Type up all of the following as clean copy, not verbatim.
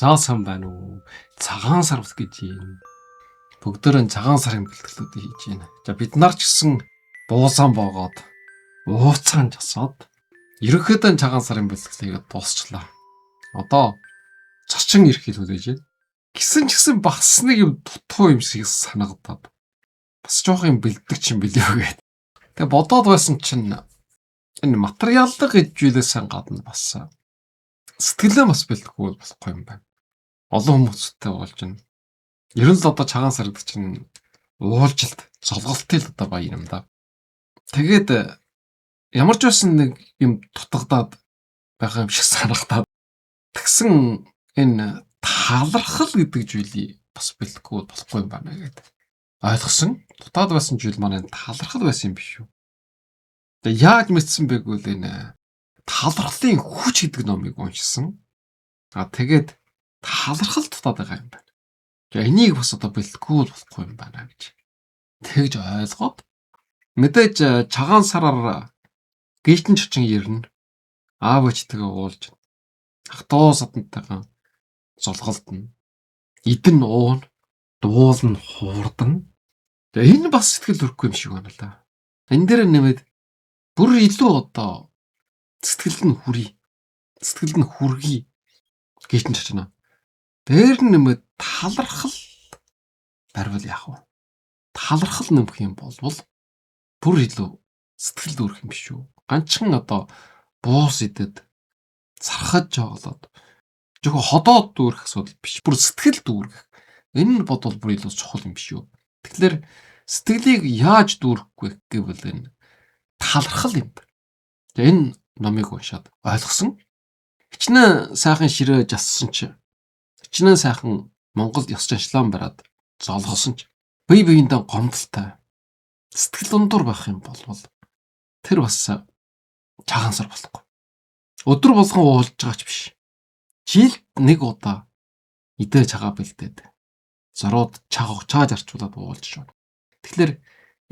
Заасан байна уу? Цагаан сар бус гэж юм. Бүгдөө цагаан сарын бэлтгэлүүд хийж байна. За бид нар ч гэсэн буусан боогоод ууцаан жасаад ерөнхийдөө цагаан сарын бэлтгэлийг дуусчлаа. Одоо цочин ирэх хэл хүлээж байна. Гисэн ч гэсэн бас нэг юм дутуу юм шиг санагдаад. Бас жоох юм бэлддэг юм билээ гээд. Тэгээ бодоод байсан чинь энэ материаллаг гэж зүйлээс гадна бас сэтгэлээ бас бэлдэхгүй болохгүй юм байна. Олон хүмүүстэй уулж байна. Ер нь л одоо цагаан сард чинь уулзалт, золголтын л одоо баяр юм да. Тэгээд ямар ч байсан нэг юм дутагдаад байгаа юм шиг санагдаад тэгсэн энэ талархал гэдэг зүйлийг бас бэлдэхгүй болохгүй юм байна гэдэг. Ойлгосон. Дутаад байсан зүйл маань талархал байсан юм биш үү? Тэгээд яаж мэдсэн бэ гэвэл энэ талархлын хүч гэдэг номыг уншсан. Тэгээд талархал дутаад байгаа юм байна. Тэгээ энийг бас одоо бэлтгэхгүй болохгүй юм байна гэж тэгж ойлгоод мэдээж цагаан сараар гişтэн чочин ирнэ. Аав ээжтэйгээ уулж хатуу садантайгаа золголдно. Идэн уун, дуулна, хуурдан. Тэгээ энэ бас сэтгэл төрөхгүй юм шиг байна л да. Энэ дээр нэмээд бүр илүү одоо сэтгэлд нь хүрий. Сэтгэлд нь хүргий гişтэн чочно. Дээр нэмээд талархал барвал яах вэ? Талархал нэмэх юм бол бүр илүү сэтгэл дүүрэх юм биш үү? Ганчхан одоо буус идэд зархаж жаолоод зөвхөн ходоод дүүрэх асуудал биш. Бүр сэтгэл дүүрэх. Энэ бодвол бүр илүү чухал юм биш үү? Тэгэхээр сэтгэлийг яаж дүүрэхгүй гэвэл энэ талархал юм байна. Тэгээ энэ номыг уншаад ойлгосон. Хичнээн сайхан ширээ жассан чи хичнээн сайхан Монгол ёс заншлаан бараад золгосон ч бие биендээ гомдолтой сэтгэл дундуур байх юм бол тэр бас цагаан сар болохгүй. Өдөр болгон уулж байгаа ч биш. Жилд нэг удаа идэ цагаа бэлдээд зорууд чааж арчуулаад уулж байна. Тэгэхээр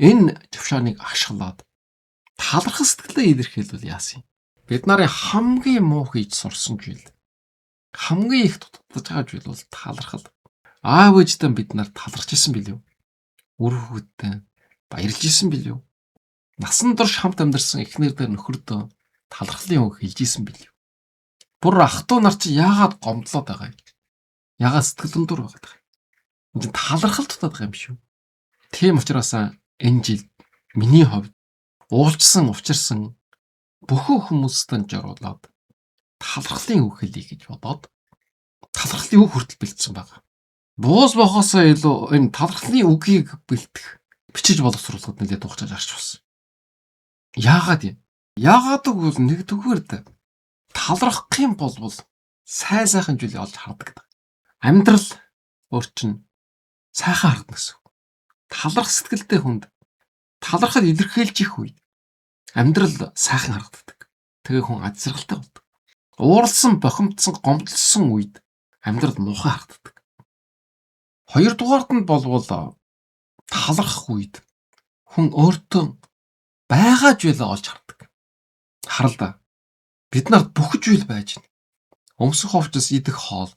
энэ зөвшөөрлийг ашиглаад талархал сэтгэлээ илэрхийлвэл яасан юм? Бид нарын хамгийн муу хийж сурсан зүйл, хамгийн их дутагдж байгаа зүйл бол талархал. Аав ээжтэй бид нар талархж исэн билүү? Үр хүүхдтэй баярлж исэн билүү? Насан турш хамт амьдарсан эхнэр дээр нөхөрдөө талархлын үг хэлж исэн билүү? Бүр ах トゥ нар чи яагаад гомдлоод байгаа юм? Яагаад сэтгэл дундуур байгаад байгаа юм? Энд талархал дутаад байгаа юм шүү. Тийм учраас энэ жил миний хувьд уулзсан учирсан бүхэн хүмүүстэй жаруулаад талархлын үг хэлье гэж бодоод талархлын үг хүртэл бэлдсэн байгаа. Буус бохосоо илүү энэ талархлын үгийг бэлдэх бичиж боловсруулахад нэлээд хугацаа зарч болсон. Яагаад юм? Яагаад гэвэл нэгдүгээр талархах юм бол сайхан зүйлийг олж хардаг. Амьдрал өөрчн сайхан харагдана гэсэн. Таларх сэтгэлтэй хүнд талархал илэрхийлж их үед амьдрал сайхан харагддаг. Тэгээ хүн азралтай болдог. Ууралсан, бохимдсан, гомдлсон үед амьдрал муухай харагддаг. Хоёрдугаарт нь болвол талархах үед хүн өөртөө байгаа зүйлээ олж хардаг. Харал да. Бид нарт бүх зүйл байж байна. Өмсөх хувцас, идэх хоол,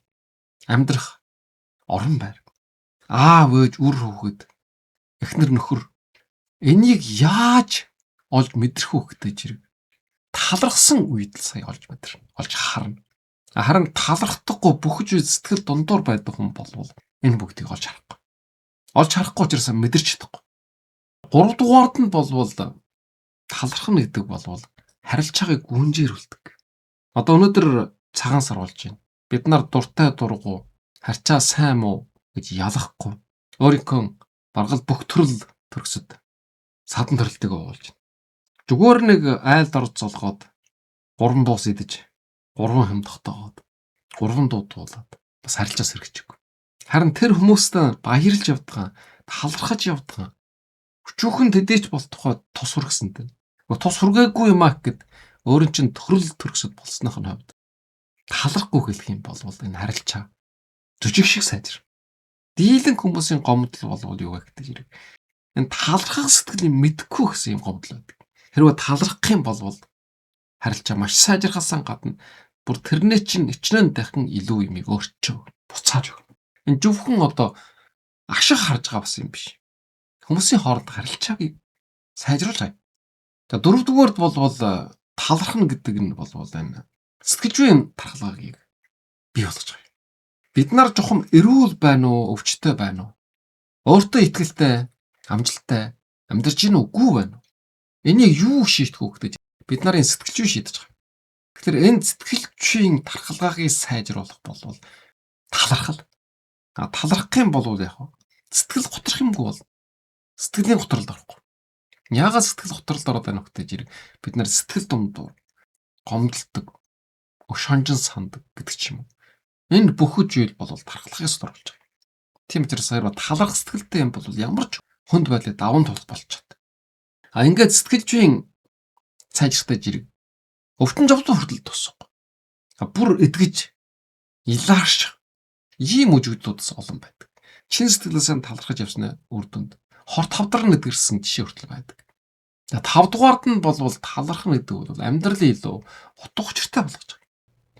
амьдрах орон байр. Аав ээж, үр хүүхэд, эхнэр нөхөр энийг яаж олж мэдрэх вэ гэдэг зэрэг талархсан үед л сая олж мэдэрнэ. Олж харна. Харин талархдаггүй бүх зүйл сэтгэл дундуур байдаг хүн болвол энэ бүгдийг олж харахгүй. Олж харахгүй учраас мэдэрч чадахгүй. Гуравдугаард нь болвол талархна гэдэг болвол харилцааг гүнжээрүүлдэг. Одоо өнөөдөр цагаан сар болж байна. Бид нар дуртай дургу, харьцаа сайн муу гэж ялахгүй. Өөрийнхөө баргал бүх төрөл төрөсөд садан төрөлтэйгээ уулж байна. Зүгээр нэг айл дорд золгоод 3 буус идэж 3 хэм тогтоогоод 3 дуудуулаад бас харилцаа сэргэжгүй. Харин тэр хүмүүстэй баярлж явдгаа, талархаж явдгаа. Өчүүхэн тэдээч болтохой тус хүргэсэнтэй. Тус хүргээгүй юм аа гэд өөрийн чинь төрөл төрөсөд болсных нь хувьд талархгүй хэлэх юм бол энэ харилцаа зүжиг шиг сайжир. Дийлэн хүмүүсийн гомдол болвол юу вэ гэдэг хэрэг. Энэ талархах сэтгэлийг мэдхгүй гэсэн юм гомдол байдаг. Хэрвээ талархах юм бол харилцаа маш сайжрахаас гадна бүр тэрнээ чинь ичнэн дахин илүү юмыг өөрчөө буцааж өгнө. Энэ зөвхөн одоо ашиг харж байгаа бас юм биш. Хүмүүсийн хооронд харилцааг сайжруулж байгаа. За дөрөвдүгээрд болвол талархна гэдэг нь болвол энэ сэтгэлжүйн тархалгааг бий болгож байгаа. Бид нар жохом эрүүл байна уу, өвчтөй байна уу? Өөртөө итгэлтэй, амжилттай амьдарч гин үгүй байна уу? Энийг юу шийдэх вэ гэдэг бид нарын сэтгэлжүй шийдэж байгаа. Тэгэхээр энэ сэтгэлжүйн тархалгааг сайжруулах болвол талархал. Талархах юм бол яг сэтгэл готрох юмгүй бол сэтгэлийн готролд орохгүй. Яагаад сэтгэл готролд ороод байна вэ гэдэг бид нар сэтгэл дундуур гомдолдог, шонжин сандаг гэдэг ч юм уу. Энэ бүх зүйл бол тархалгаас оруулж байгаа. Тийм учраас саяар таларх сэтгэлтэй юм бол ямар ч хүнд байдлыг даван тулах болж чаддаг. Ингээд сэтгэлжүйн сайжрахтай зэрэг өвчин жавцсан хүртэл тусахгүй. Бүр эдгэж илаарш ийм үжиглүүдс олон байдаг. Чин сэтгэлээсээ талархаж явсны үр дүнд хорт хавдар нэгэрсэн жишээ хүртэл байдаг. 5 дугаард нь бол талархна гэдэг бол амьдралын илүү утга учиртай болгож байгаа.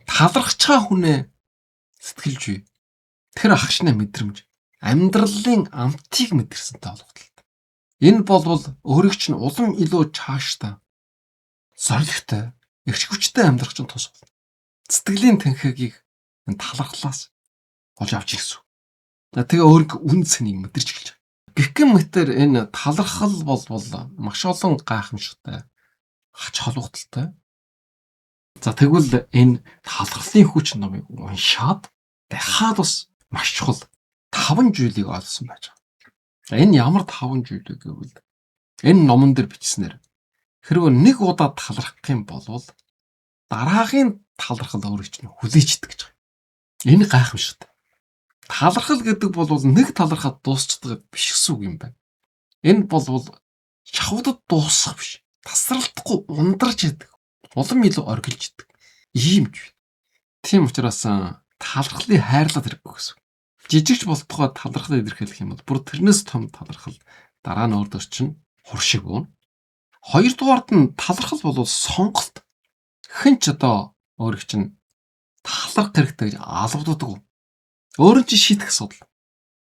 Талархаж байгаа хүнээ сэтгэлжүй тэр ахшны мэдрэмж амьдралын амтыг мэдэрсэнтэй холбогдолтой. Энэ бол өөрийг чинь улам илүү цаашдаа зоригтой, эрч хүчтэй амьдрах чинь тус болно. Сэтгэлийн тэнхээгийг энэ талархлаас олж авч ирсэн. Тэгээ өөрийг үн цэнийг мэдэрч эхэлж байгаа. Гэх мэтэр энэ талархал бол маш олон гайхамшигтай, хач холбогдолтой. За тэгвэл энэ талархлын хүч номыг уншаад дахиад бас маш чухал 5 зүйлийг олсон байж байгаа. За энэ ямар 5 зүйл вэ гэвэл энэ номон дээр бичснээр хэрвээ нэг удаа талархах юм бол дараагийн талархал өөрийг чинь хүлээждэг гэж байгаа. Энэ гайхамшигтай. Талархал гэдэг бол нэг талархаад дуусчихдаг биш гэсэн үг юм байна. Энэ бол шахуудад дуусах биш. Тасралтгүй ундарч яадаг. Улам илүү оргилж идэг. Ийм ч. Тийм учраас талархлыг хайрлаад хэрэггүй гэсэн. Жижигч болтгоо талархал илэрхийлэх юм бол бүр тэрнээс том талархал дараа нь өөртөө чинь хуршиг өгнө. Хоёрдугаард нь талархал бол сонголт. Хэн ч одоо өөрийг чинь талархах хэрэгтэй гэж алгаддаг. Өөрөө чи шийдэх асуудал.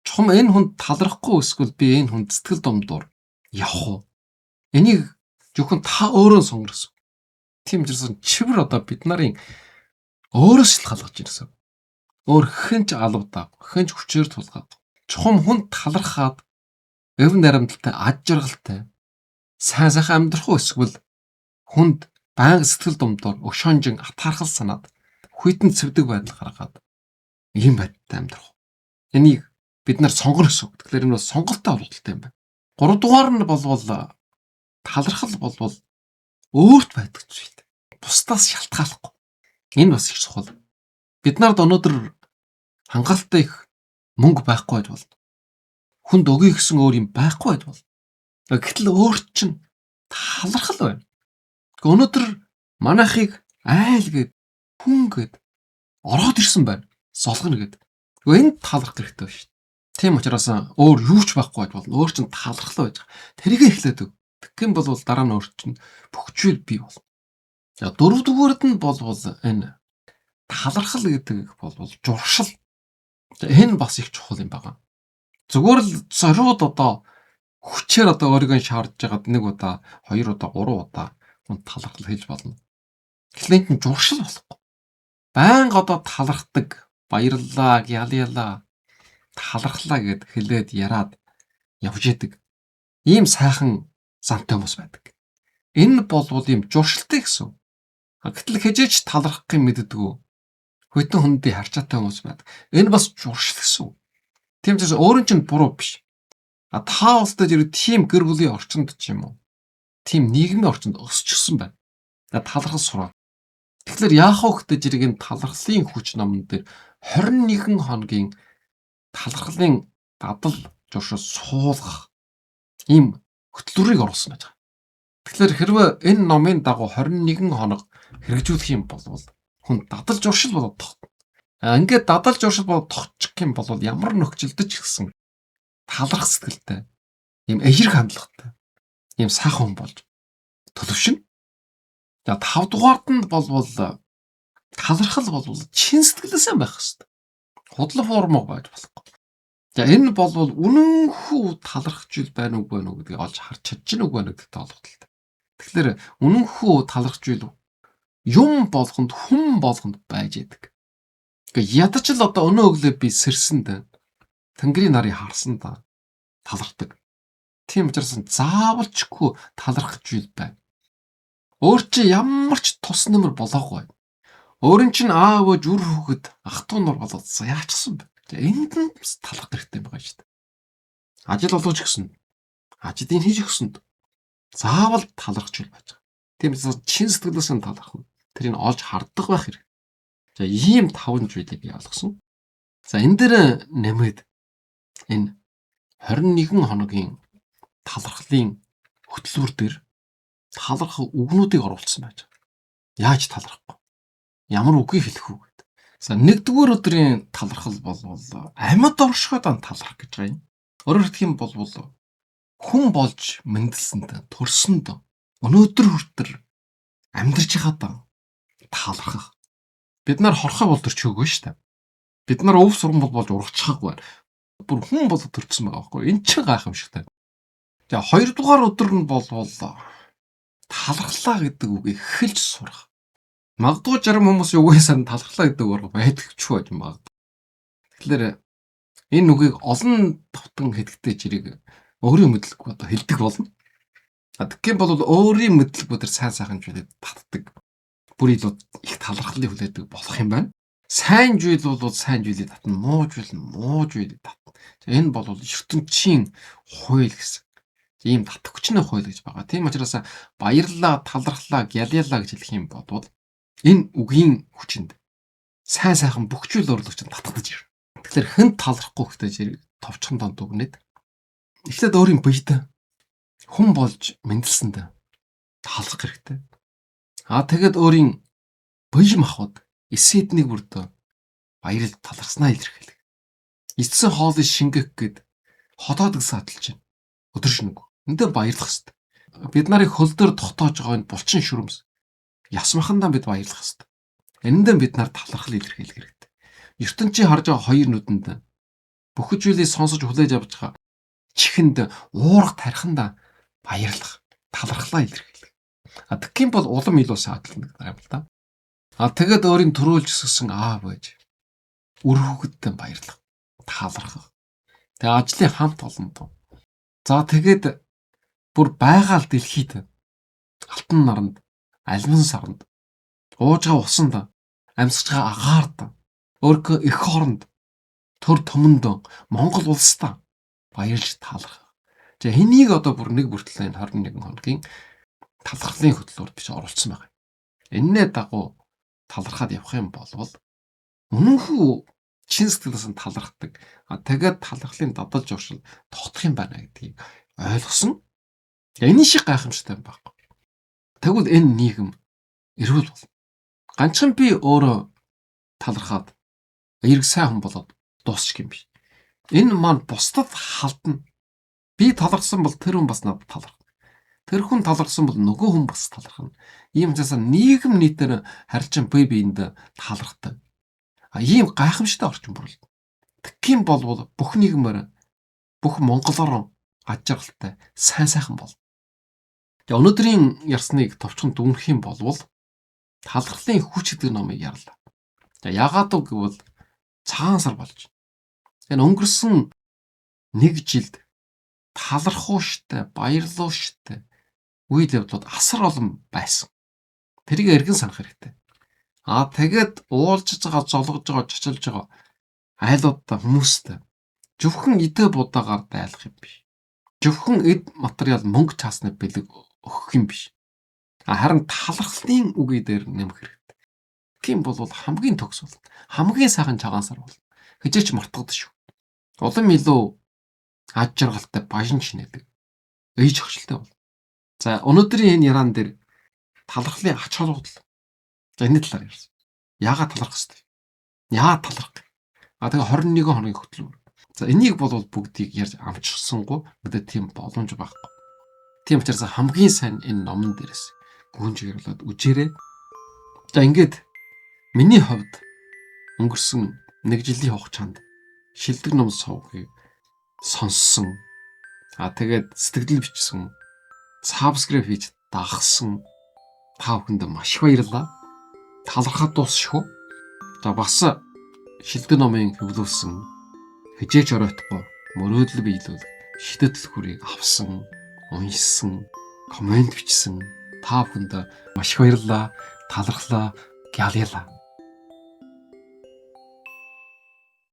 Чухам энэ хүнд талархахгүй эсвэл би энэ хүнд сэтгэл домдуур явах уу? Энийг зөвхөн та өөрөө сонгосон. Тийм учраас чивэр одоо бид нарын өөрөөс л халгаж ирсэн. Өөр хэн ч алавдаг, хэн ч хүчээр тулгаад. Чухам хүнд талархаад өв наримталтай, ад жаргалтай сайн сайхан амьдрах уу эсвэл хүнд байнга сэтгэл домдоор өшөнжин атаархал санаад хүйтэн цэвдэг байдал гаргаад ийм байдалтай амьдрах. Энийг бид нар сонгоно гэсэн. Тэгэхээр энэ бол сонголттой холбоотой юм байна. 3 дугаар нь болвол талархал болвол өөрт байдаг зүйл. Бусдаас шалтгааллахгүй. Энэ бас их чухал. Бид нарт өнөөдөр хангалттай их мөнгө байхгүй байж болно. Хүнд өгье гэсэн өөр юм байхгүй байж болно. Гэтэл өөрт чинь талархал байна. Өнөөдөр манайхыг айл гээд хүн гээд ороод ирсэн байна. Солгоно гээд. Энэ талархах хэрэгтэй шүү дээ. Тийм учраас өөр юу ч байхгүй байж болно. Өөр чинь талархал байж байгаа. Тэрийг эхлээд өг. Тэгэх юм бол дараа нь өөр чинь бүх зүйл бий болно. За дөрөвдүгээрд нь болвол энэ талархал гэдэг бол журшил. Энэ бас их чухал юм байна. Зүгээр л зориуд одоо хүчээр одоо өөрийгөө шаардж байгаад 1 удаа, 2 удаа, 3 удаа хүн талархал хийж болно. Эхлээд нь журшил болохгүй. Байнга одоо талархдаг, баярлалаа, ялялаа, талархлаа гэд хэлээд яраад явж идэг. Ийм сайхан зантай хүмүүс байдаг. Энэ бол ийм журшилтай гэсэн. Гэтэл хажиж талархах юм мэддэггүй. Хөтөн хүндий харчаатай хүмүүс байдаг. Энэ бас журшил гэсэн. Тийм ч өөрөө чинь буруу биш. Та улстай зэрэг тийм гэр бүлийн орчинд ч юм уу. Тийм нийгмийн орчинд өсчихсөн байна. Талархал сураа. Тэгэхээр яах вэ гэдэг зэрэг энэ талархлын хүч номон дээр 21 хоногийн талархлын дадал журшил суулгах ийм хөтөлбөрийг оруулсан байж байгаа. Тэгэхээр хэрвээ энэ номын дагуу 21 хоног хэрэгжүүлэх юм бол хүн дадал журшил болоод тогтно. Ингээд дадал журшил болоод тогтчих юм бол ямар нөхцөлдөж гисэн талархах сэтгэлтэй, ийм эерэг хандлагатай, ийм сайхан хүн болж төлөвшин. За 5 дугаард нь болвол талархал бол чин сэтгэлээсээ байх хэрэгтэй. Худлаа формог байж болохгүй. За энэ бол үнэнхүү талархаж ил байна уу гэдгийг олж харж чадж гэнэ үгүй нэгтэй толгойлтой. Тэгэхээр үнэнхүү талархаж ил юм болгонд хүн болгонд байж идэг. Гэхдээ ядаж л одоо өнөө өглөө би сэрсэнд тэнгэрийн нарыг харсан да талархдаг. Тийм учраас заавалчгүй талархаж ил байна. Өөр чи ямар ч тус нэмэр болоогүй. Өөрийн чинь аав ээж үр хүүхэд ах トゥ нар болоод яачсан бэ? Энд нь талах хэрэгтэй байгаа шүү дээ. Ажил олгож гисэн. Ажлын хийж гисэн. Заавал талархж үл байж байгаа. Тийм учраас чин сэтгэлээс нь таларх нь. Тэрийг олж харддаг байх хэрэг. За ийм 5 зүйлийг би олгосон. За энэ дээр нэмээд энэ 21 хоногийн талархлын хөтөлбөр дээр талархах үгнүүдийг оруулсан байж байгаа. Яаж талархахгүй? Ямар үгийг хэлэх үү гэдэг. За нэгдүгээр өдрийн талархал бол амьд оршиход таларх гэж байгаа юм. Өөрөөр хэлэх юм бол хүн болж мэндэлсэнд төрсөнд өнөөдөр хүртэл амьдарч байгаад талархах. Бид нар хорхоо бол төрчихөөгүй шүү дээ. Бид нар өв сурган болж урагчхаагүй. Бүр хүн болоод төрчихсөн байгаа байхгүй. Энд чинь гайхамшигтай. За хоёрдугаар өдөр нь бол талархлаа гэдэг үгийг эхэлж сурах. Магадгүй зарим хүмүүс үгээс нь талархлаа гэдэг үг байдаг ч байж магадгүй. Тэгэхээр энэ үгийг олон давтан хэлэхдээ жирийг өөрийн мэдлэггүй одоо хэлдэг болно. Тэгхийн бол өөрийн мэдлэггүй төр сайн сайхан зүйлээ татдаг. Бүр их талархлыг хүлээдэг болох юм байна. Сайн зүйл бол сайн зүйлийг татна, муу зүйл нь муу зүйлийг татна. Энэ бол ертөнцийн хууль гэсэн. Ийм татгчны хууль гэж байгаа. Тийм учраас баярлалаа, талархлаа, гялялаа гэж хэлэх юм бол энэ үгийн хүчинд сайн сайхан бүх зүйл орлогч нь татгадаж ирнэ. Тэгэхээр хэн талархахгүй гэхдээ товчхон донд дүгнээд эхлээд өөрийн биед хүн болж мэндэлсэнд талархах хэрэгтэй. Тэгээд өөрийн бие махбод эсэднийг бүрдөө баярлал талархснаа илэрхийлэх. Эцсэн хоолыг шингэх гээд хотоод гэсэн адилж байна. Өдөр шөнөгүй. Эндээ баярлах хэрэгтэй. Бид нарыг хөл дээр тогтоож байгаа энэ булчин шүрмс ясмахандаа бид баярлах хэрэгтэй. Энэндээ бид нар талархал илэрхийлэх хэрэгтэй. ертөнцийн харж байгаа хоёр нүдэнд бүх зүйлийг сонсож хүлээж авч байгаа чихэнд уурах тархиндаа баярлах, талархлаа илэрхийлэх. Тэгхийн бол улам илүү саадлана гэдэг юм л да. Тэгээд өөрийн төрүүлж өсгсөн аав ээж үр хүүхэдтэй баярлах, талархах. Тэгээ ажлын хамт олонд. Тэгээд бүр байгаль дэлхийд алтан наранд, альван саранд, ууж байгаа усанд, амьсгаж байгаа агаард, өөрийнхөө эх хооронд, төр төмөнд, Монгол улстай баярлж талархах. Энийг одоо бүр нэг бүртэл энэ 21 хоногийн талархлын хөтөлбөрт биш оруулсан байгаа. Эннээ дагуу талархаад явах юм бол үнэнхүү чин сэтгэлээс нь талархдаг. Тэгээд талархлын дадал журшил тогтох юм байна гэдгийг ойлгосон. Энэ шиг гайхамшигтай юм байна. Тэгвэл энэ нийгэм эрүүл болно. Ганцхан би өөрөө талархаад эрг сайн хүн болоод дуусчих юм биш. Энэ маань бусдад халдна. Би талархсан бол тэр хүн бас надад талархна. Тэр хүн талархсан бол нөгөө хүн бас талархна. Ийм цаасаа нийгэм нийтээр харилцан бие биендээ талархдаг. Ийм гайхамшигтай орчин бүрэлд. Тэгхийн бол бүх нийгмээр бүх монголоор аж аргалтай сайн сайхан бол. Өнөөдрийн ярсныг товчхон дүгнэх юм бол талархлын хүч гэдэг номыг ярлаа. Яагаад гэвэл цагаан сар болж байна. Энэ өнгөрсөн нэг жилд талархуу штэ, баярлуу штэ үйл явдлууд асар олон байсан. Тэрийг эргэн санах хэрэгтэй. Тэгээд уулзж байгаа, золгож байгаа, чочилж байгаа айлуудтай хүмүүстэй зөвхөн идэ будаагаар дайлах юм биш. Зөвхөн эд материал мөнгө цаасны бэлэг өгөх юм биш. Харин талархлын үгээ дээр нэмэх хэрэгтэй. Тийм бол хамгийн төгс бол хамгийн сайхан цагаан сар бол хизээч мартагдаж шүү. Улам илүү аж жаргалтай баян шинэдэг. Ээж өгчлөлтэй бол. За өнөөдрийн энэ яран дээр талархлын ач холбогдол. Энэ талаар ярьсан. Яагаад талархах ёстой? Яагаад талархах? Тэгээ 21 хоногийн хөтөлбөр. За энийг бол бүгдийг ярьж амжчихсангүй мэдээ тийм боломж байхгүй. Тийм учраас хамгийн сайн энэ номон дээрээс гүнж гэрэлээд үжээрээ. За ингээд Миний хувьд өнгөрсөн 1 жилийн хугацаанд шилдэг ном сувгийг сонссон. Тэгээд сэтгэл бичсэн, subscribe хийж дагсан та бүхэнд маш их баярлалаа. Талархаад дуусчихв. За бас шилдэг номын хөвлүүлсэн хижээж оройтгүй мөрөөдөл биелүүл шидэт хүрийг авсан, уншсан, комент бичсэн та бүхэнд маш их баярлалаа. Талархлаа. Гялялаа.